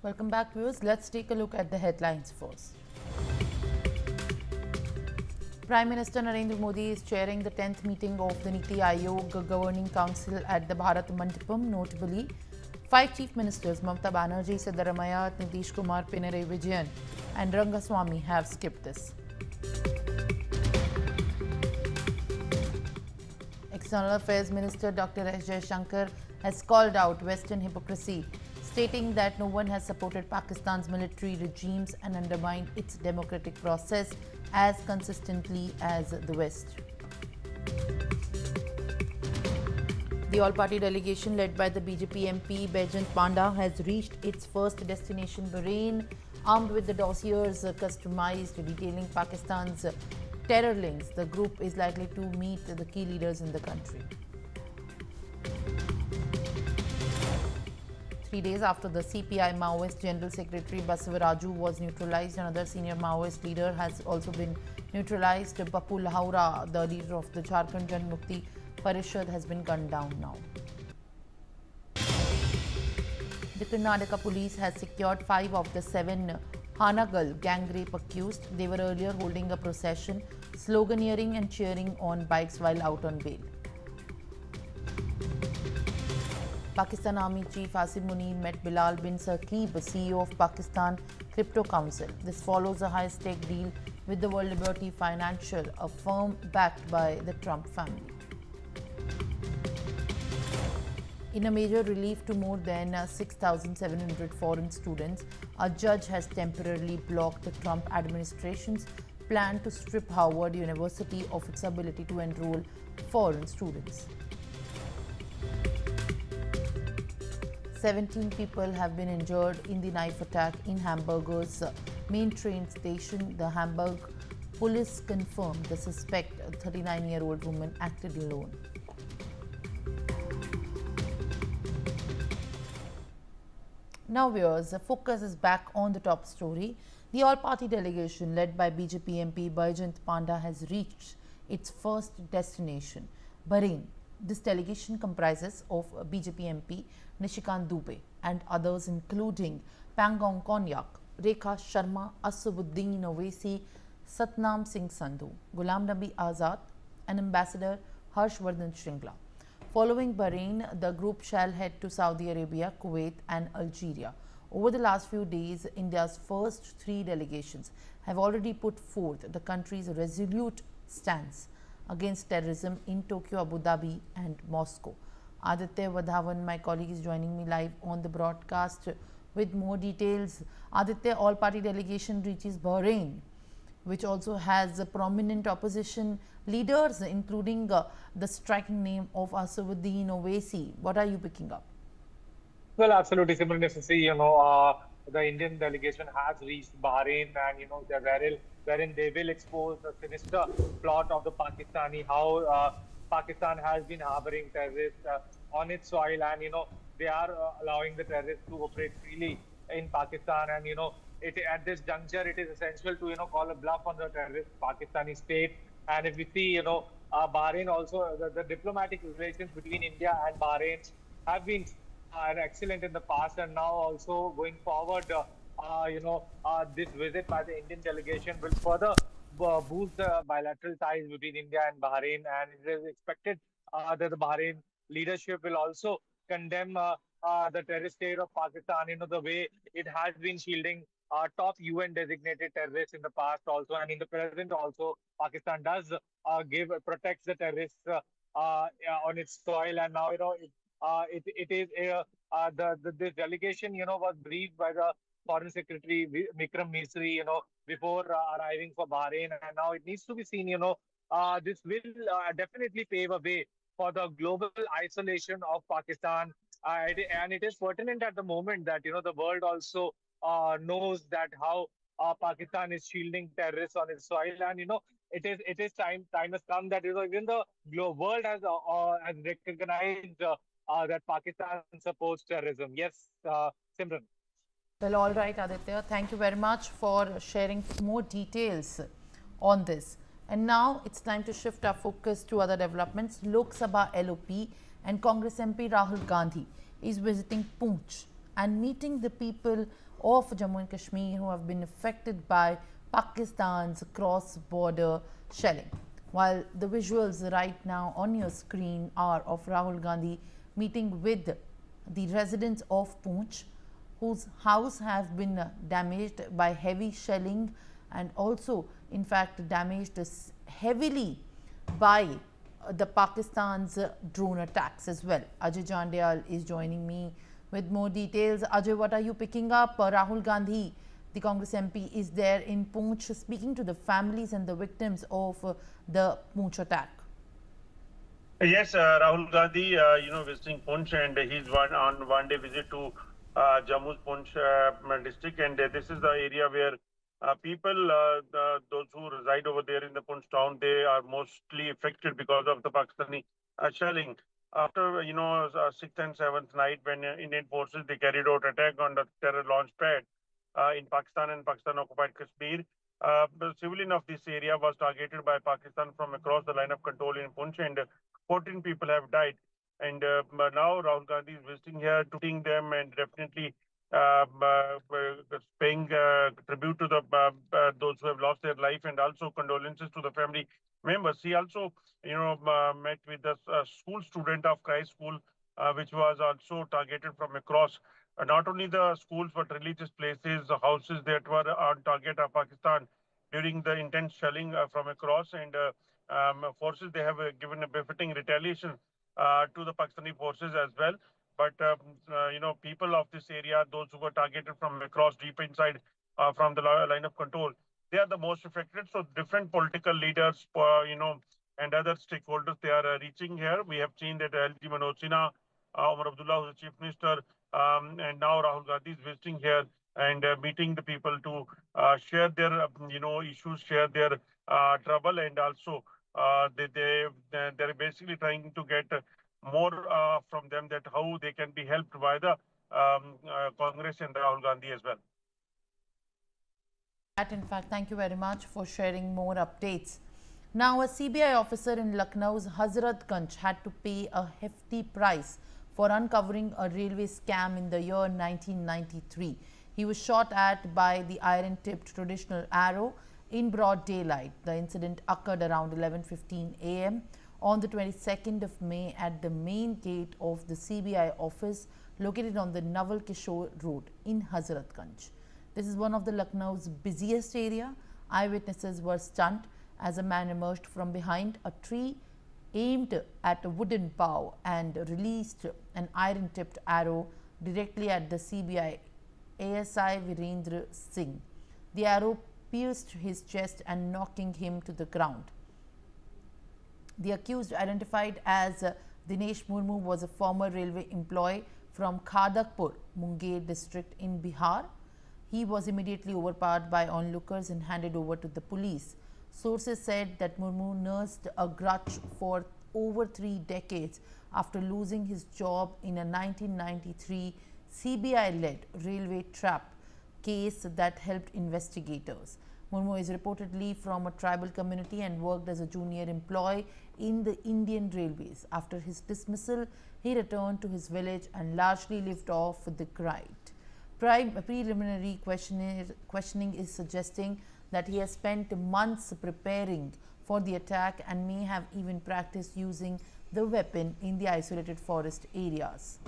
Welcome back, viewers. Let's take a look at the headlines first. Prime Minister Narendra Modi is chairing the 10th meeting of the Niti Aayog Governing Council at the Bharat Mandapam. Notably, 5 Chief Ministers Mamata Banerjee, Siddaramaiah, Nitish Kumar, Pinarayi Vijayan and Rangaswamy have skipped this. External Affairs Minister Dr. S. Jaishankar has called out Western hypocrisy, stating that no one has supported Pakistan's military regimes and undermined its democratic process as consistently as the West. The all-party delegation led by the BJP MP Baijant Panda has reached its first destination, Bahrain, armed with the dossiers customized detailing Pakistan's terror links. The group is likely to meet the key leaders in the country. 3 days after the CPI Maoist General Secretary Basavaraju was neutralized, another senior Maoist leader has also been neutralized. Bapu Lahaura, the leader of the Jharkhand Jan Mukti Parishad, has been gunned down now. The Karnataka Police has secured 5 of the 7 Hanagal Gangrape accused. They were earlier holding a procession, sloganeering and cheering on bikes while out on bail. Pakistan Army Chief Asim Munir met Bilal bin Saqib, CEO of Pakistan Crypto Council. This follows a high-stake deal with the World Liberty Financial, a firm backed by the Trump family. In a major relief to more than 6,700 foreign students, a judge has temporarily blocked the Trump administration's plan to strip Howard University of its ability to enroll foreign students. 17 people have been injured in the knife attack in Hamburg's main train station. The Hamburg police confirmed the suspect, a 39-year-old woman, acted alone. Now, viewers, the focus is back on the top story. The all-party delegation led by BJP MP Baijant Panda has reached its first destination, Bahrain. This delegation comprises of BJP MP Nishikant Dubey and others including Pangong Konyak, Rekha Sharma, Asubuddin Owaisi, Satnam Singh Sandhu, Ghulam Nabi Azad and Ambassador Harshvardhan Shringla. Following Bahrain, the group shall head to Saudi Arabia, Kuwait and Algeria. Over the last few days, India's first 3 delegations have already put forth the country's resolute stance against terrorism in Tokyo, Abu Dhabi and Moscow. Aditya Vadhavan, my colleague, is joining me live on the broadcast with more details. Aditya, all-party delegation reaches Bahrain, which also has prominent opposition leaders, including the striking name of Asubuddin Owaisi. What are you picking up? Well, absolutely, Simran. If you see, the Indian delegation has reached Bahrain, and they're wherein they will expose the sinister plot of the Pakistani, how Pakistan has been harboring terrorists on its soil, and they are allowing the terrorists to operate freely in Pakistan, and at this juncture it is essential to call a bluff on the terrorist Pakistani state. And if we see, Bahrain also, the diplomatic relations between India and Bahrain have been are excellent in the past, and now also going forward, this visit by the Indian delegation will further boost the bilateral ties between India and Bahrain, and it is expected that the Bahrain leadership will also condemn the terrorist state of Pakistan, the way it has been shielding top UN designated terrorists in the past also, and in the present also. Pakistan does protects the terrorists on its soil, and now it is this delegation was briefed by the Foreign Secretary Vikram Misri before arriving for Bahrain, and now it needs to be seen this will definitely pave a way for the global isolation of Pakistan, and it is pertinent at the moment that the world also knows that how Pakistan is shielding terrorists on its soil, and it is time has come that even the world has recognized that Pakistan supports terrorism. Yes, Simran. Well, all right, Aditya. Thank you very much for sharing more details on this. And now it's time to shift our focus to other developments. Lok Sabha LOP and Congress MP Rahul Gandhi is visiting Poonch and meeting the people of Jammu and Kashmir who have been affected by Pakistan's cross-border shelling. While the visuals right now on your screen are of Rahul Gandhi meeting with the residents of Poonch, whose house have been damaged by heavy shelling and also in fact damaged heavily by the Pakistan's drone attacks as well. Ajay Jandyal is joining me with more details. Ajay, what are you picking up? Rahul Gandhi, the Congress MP, is there in Poonch speaking to the families and the victims of the Poonch attack. Yes, Rahul Gandhi, visiting Poonch, and he's on one-day visit to Jammu's Poonch district, and this is the area where people, those who reside over there in the Poonch town, they are mostly affected because of the Pakistani shelling. After 6th and 7th night, when Indian forces they carried out attack on the terror launch pad in Pakistan and Pakistan-occupied Kashmir, the civilian of this area was targeted by Pakistan from across the line of control in Poonch, and 14 people have died. And but now Rahul Gandhi is visiting here, treating them, and definitely paying tribute to the those who have lost their life, and also condolences to the family members. He also, met with the school student of Christ School, which was also targeted from across. Not only the schools, but religious places, the houses that were on target of Pakistan during the intense shelling from across, and forces they have given a befitting retaliation to the Pakistani forces as well. But people of this area, those who were targeted from across deep inside from the line of control, they are the most affected. So different political leaders, and other stakeholders, they are reaching here. We have seen that LG Manoj Sinha, Omar Abdullah, who's the chief minister, and now Rahul Gandhi is visiting here and meeting the people to share their issues, share their trouble, and also they're basically trying to get more from them, that how they can be helped by the Congress and Rahul Gandhi as well. In fact, thank you very much for sharing more updates. Now, a CBI officer in Lucknow's Hazratganj had to pay a hefty price for uncovering a railway scam in the year 1993. He was shot at by the iron-tipped traditional arrow in broad daylight. The incident occurred around 11:15 a.m. on the 22nd of May at the main gate of the CBI office located on the Nawal Kishore Road in Hazratganj. This is one of the Lucknow's busiest area. Eyewitnesses were stunned as a man emerged from behind a tree, aimed at a wooden bow and released an iron-tipped arrow directly at the CBI ASI Virendra Singh. The arrow pierced his chest and knocking him to the ground. The accused, identified as Dinesh Murmu, was a former railway employee from Khadagpur, Munger district in Bihar. He was immediately overpowered by onlookers and handed over to the police. Sources said that Murmu nursed a grudge for over 3 decades after losing his job in a 1993 CBI-led railway trap case that helped investigators. Murmu is reportedly from a tribal community and worked as a junior employee in the Indian Railways. After his dismissal, he returned to his village and largely lived off the grind. Preliminary questioning is suggesting that he has spent months preparing for the attack and may have even practiced using the weapon in the isolated forest areas.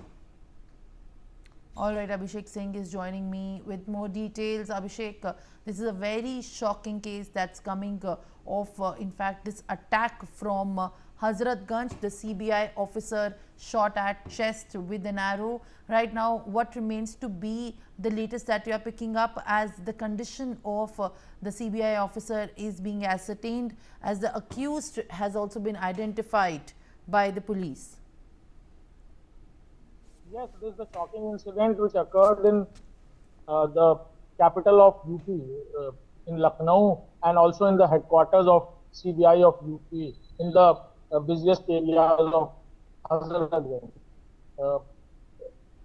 All right, Abhishek Singh is joining me with more details. Abhishek, this is a very shocking case that's coming of, in fact, this attack from Hazratganj. The CBI officer shot at chest with an arrow. Right now, what remains to be the latest that you are picking up, as the condition of the CBI officer is being ascertained, as the accused has also been identified by the police? Yes, this is the shocking incident which occurred in the capital of UP, in Lucknow, and also in the headquarters of CBI of UP, in the busiest areas of Hazratganj.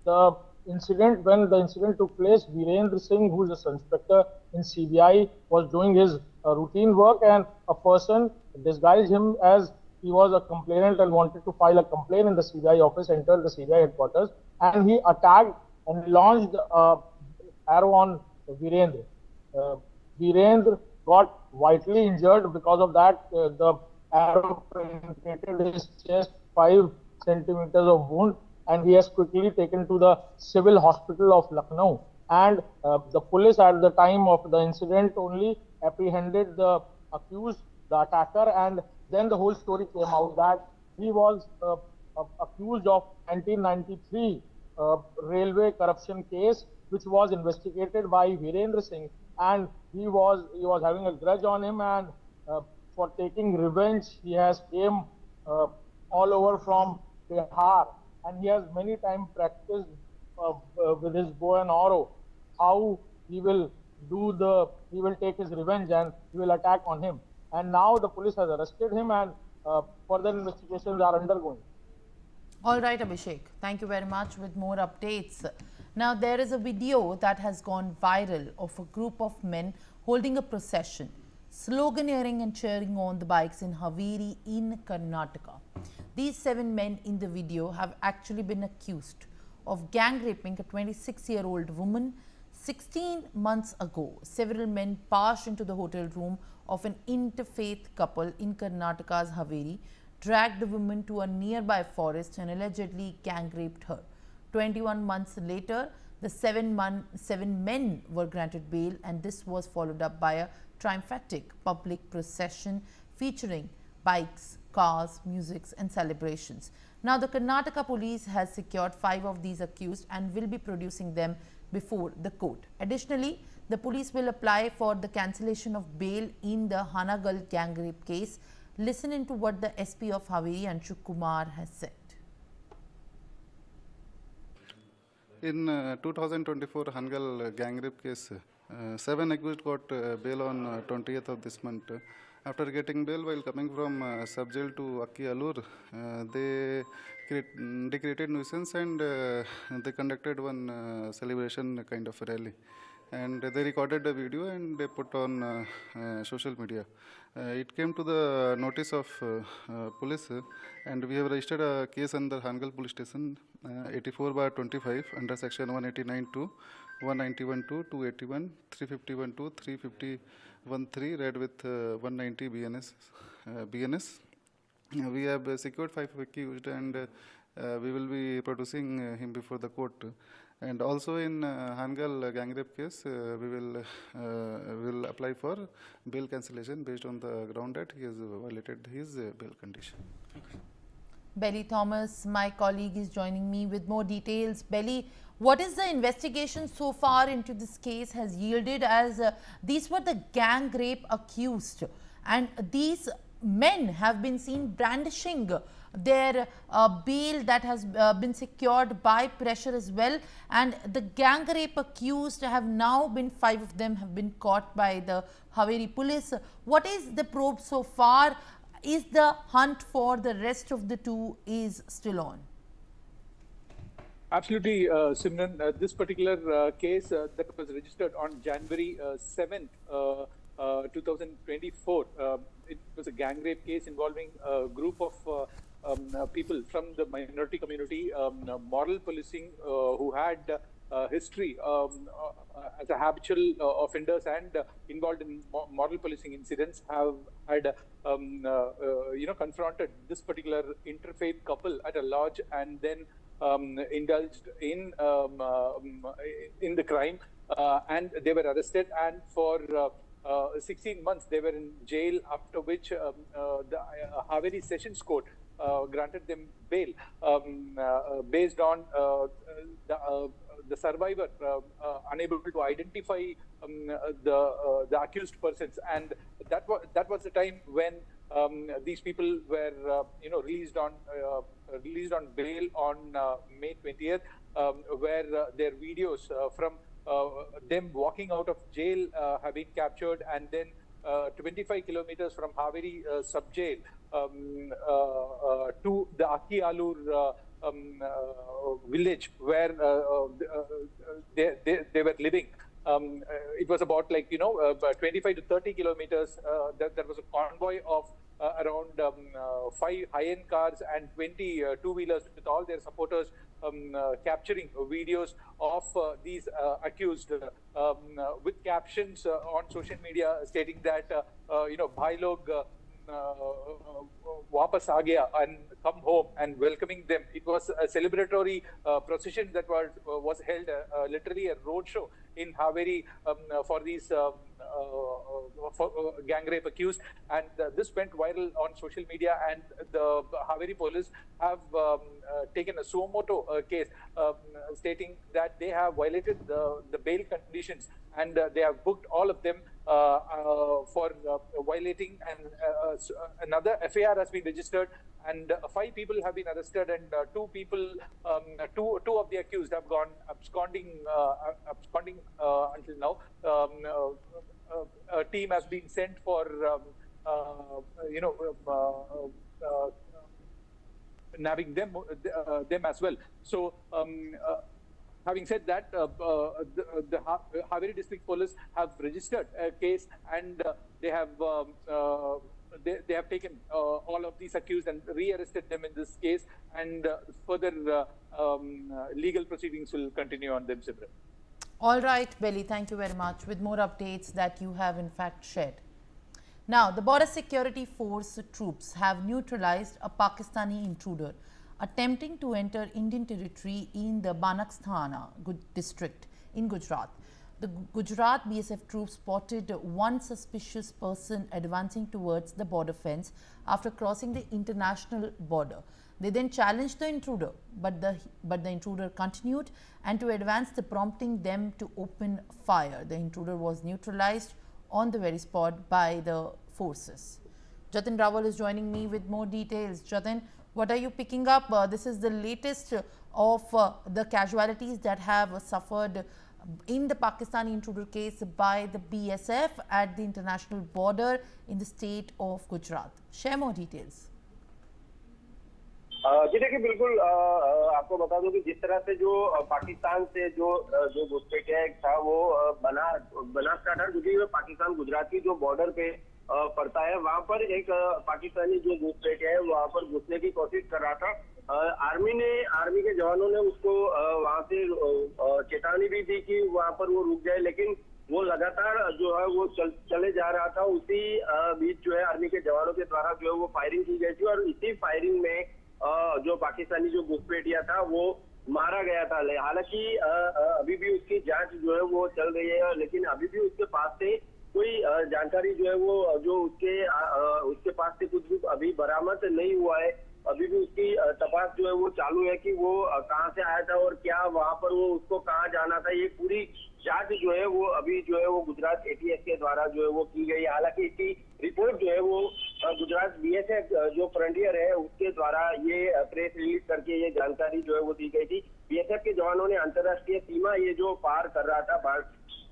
When the incident took place, Virendra Singh, who is a inspector in CBI, was doing his routine work, and a person disguised him as he was a complainant and wanted to file a complaint in the CBI office, entered the CBI headquarters, and he attacked and launched arrow on Virendra. Virendra got vitally injured. Because of that, the arrow penetrated his chest, 5 centimeters of wound, and he has quickly taken to the civil hospital of Lucknow. And the police at the time of the incident only apprehended the accused, the attacker, and then the whole story came out that he was accused of 1993 railway corruption case, which was investigated by Virendra Singh, and he was having a grudge on him, and for taking revenge, he has came all over from Bihar, and he has many times practiced with his bow and arrow how he will take his revenge and he will attack on him. And now the police has arrested him, and further investigations are undergoing. All right, Abhishek. Thank you very much with more updates. Now, there is a video that has gone viral of a group of men holding a procession, sloganeering and cheering on the bikes in Haveri in Karnataka. These 7 men in the video have actually been accused of gang raping a 26-year-old woman 16 months ago. Several men barged into the hotel room of an interfaith couple in Karnataka's Haveri, dragged the woman to a nearby forest and allegedly gang raped her. 21 months later, the 7 men were granted bail, and this was followed up by a triumphatic public procession featuring bikes, cars, music and celebrations. Now, the Karnataka Police has secured 5 of these accused and will be producing them before the court. Additionally, the police will apply for the cancellation of bail in the Hanagal gang rape case. Listen into what the SP of Haveri, Anshu Kumar, has said. In 2024 Hanagal gang rape case, 7 accused got bail on 20th of this month. After getting bail while coming from sub-jail to Akki Alur, they created nuisance and they conducted one celebration kind of rally. And they recorded the video and they put on social media. It came to the notice of police, and we have registered a case under Hanagal police station 84/25 under section 189(2), 191(2), 281, 351(2), 351(3) read with 190 BNS. We have secured 5 accused, and we will be producing him before the court. And also in Hanagal gang rape case, we will apply for bail cancellation based on the ground that he has violated his bail condition. Belly Thomas, my colleague, is joining me with more details. Belly, what is the investigation so far into this case has yielded, as these were the gang rape accused, and these men have been seen brandishing their bail that has been secured by pressure as well, and the gang rape accused have now been 5 of them have been caught by the Haveri police. What is the probe so far? Is the hunt for the rest of the 2 is still on? Absolutely, Simran. This particular case that was registered on January 7th, 2024, it was a gang rape case involving a group of people from the minority community, moral policing, who had history as a habitual offenders and involved in moral policing incidents, have had confronted this particular interfaith couple at a lodge, and then indulged in the crime, and they were arrested, and for 16 months they were in jail, after which the Haveri Sessions Court granted them bail based on the survivor unable to identify the accused persons, and that was the time when these people were released on bail on May 20th, where their videos from them walking out of jail have been captured, and then 25 kilometers from Haveri sub-jail to the Akki Alur village where they were living. It was about 25 to 30 kilometers. There was a convoy of around 5 high-end cars and 20 two-wheelers with all their supporters capturing videos of these accused with captions on social media stating that, bhai log वापस आ गया and come home, and welcoming them. It was a celebratory procession that was held, literally a road show in Haveri for these gang rape accused, and this went viral on social media, and the Haveri police have taken a suo moto case stating that they have violated the bail conditions, and they have booked all of them for violating, and another FAR has been registered, and 5 people have been arrested, and 2 people, two of the accused have gone absconding until now. A team has been sent for nabbing them as well. So having said that, the Haveri District Police have registered a case, and they have taken all of these accused and re-arrested them in this case, and further legal proceedings will continue on them, Simran. All right, Belly, thank you very much with more updates that you have in fact shared. Now, the Border Security Force troops have neutralized a Pakistani intruder attempting to enter Indian territory in the Banaksthana district in Gujarat. The Gujarat BSF troops spotted one suspicious person advancing towards the border fence after crossing the international border. They then challenged the intruder, but the intruder continued and to advance, prompting them to open fire. The intruder was neutralized on the very spot by the forces. Jatin Rawal is joining me with more details. Jatin, what are you picking up? This is the latest of the casualties that have suffered in the Pakistani intruder case by the BSF at the international border in the state of Gujarat. Share more details. जी देखिए, बिल्कुल आपको बता दूं कि जिस तरह से जो पाकिस्तान से जो घुसपैठ था वो बनासकांठा गुजरात पाकिस्तान गुजरात की जो बॉर्डर पे पड़ता है, वहां पर एक पाकिस्तानी जो घुसपैठ है वहां पर घुसने की कोशिश कर रहा था। आर्मी के जवानों ने उसको वहां से चेतावनी भी दी कि वहां पर वो रुक जाए, लेकिन वो लगातार जो है वो चले जा रहा था। उसी बीच जो है आर्मी के जवानों के द्वारा जो है वो फायरिंग की गई थी, और इसी फायरिंग में जो पाकिस्तानी जो घुसपैठिया था वो मारा गया था। हालांकि अभी भी उसकी जांच जो है वो चल रही है, लेकिन अभी भी उसके पास से कोई जानकारी जो है वो जो उसके पास से कुछ भी अभी बरामद नहीं हुआ है। अभी भी उसकी तपास जो है वो चालू है कि वो कहां से आया था और क्या वहां पर वो उसको कहां जाना था। ये पूरी जांच जो है वो अभी जो है वो गुजरात एटीएस के द्वारा जो है वो की गई। हालांकि इसकी रिपोर्ट जो है वो गुजरात बीएसएफ जो फ्रंटियर है उसके द्वारा ये प्रेस रिलीज करके ये जानकारी जो है वो दी गई थी। बीएसएफ के जवानों ने अंतर्राष्ट्रीय सीमा ये जो पार कर रहा था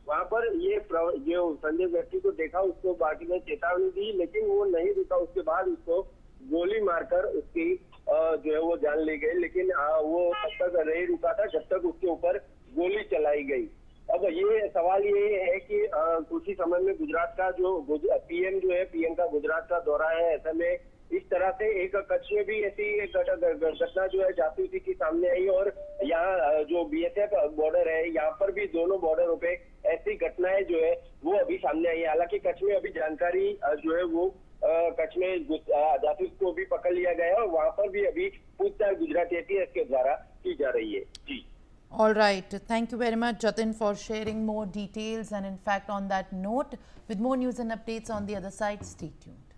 वहां पर ये जो संदिग्ध व्यक्ति को देखा, उसको पार्टी ने चेतावनी दी, लेकिन वो नहीं रुका। उसके बाद उसको गोली मारकर उसकी जो है वो जान ली गई, लेकिन वो तब तक नहीं रुका था जब तक उसके ऊपर गोली चलाई गई। अब ये सवाल ये है कि कुछ ही समय में गुजरात का जो पीएम जो है, पीएम का गुजरात का दौरा है, ऐसे में इस तरह से एक कच्छ में भी ऐसी एक घटना जो है जासूसी की सामने आई, और यहाँ जो बीएसएफ बॉर्डर है यहाँ पर भी दोनों बॉर्डरों पे ऐसी घटनाएं जो है वो अभी सामने आई है। हालांकि कच्छ में अभी जानकारी जो है वो कच्छ में जासूस को भी पकड़ लिया गया है, और वहां पर भी अभी पूछताछ गुजरात एटीएस के द्वारा की जा रही है। जी। All right. Thank you very much, Jatin, for sharing more details. And in fact, on that note, with more news and updates on the other side, stay tuned.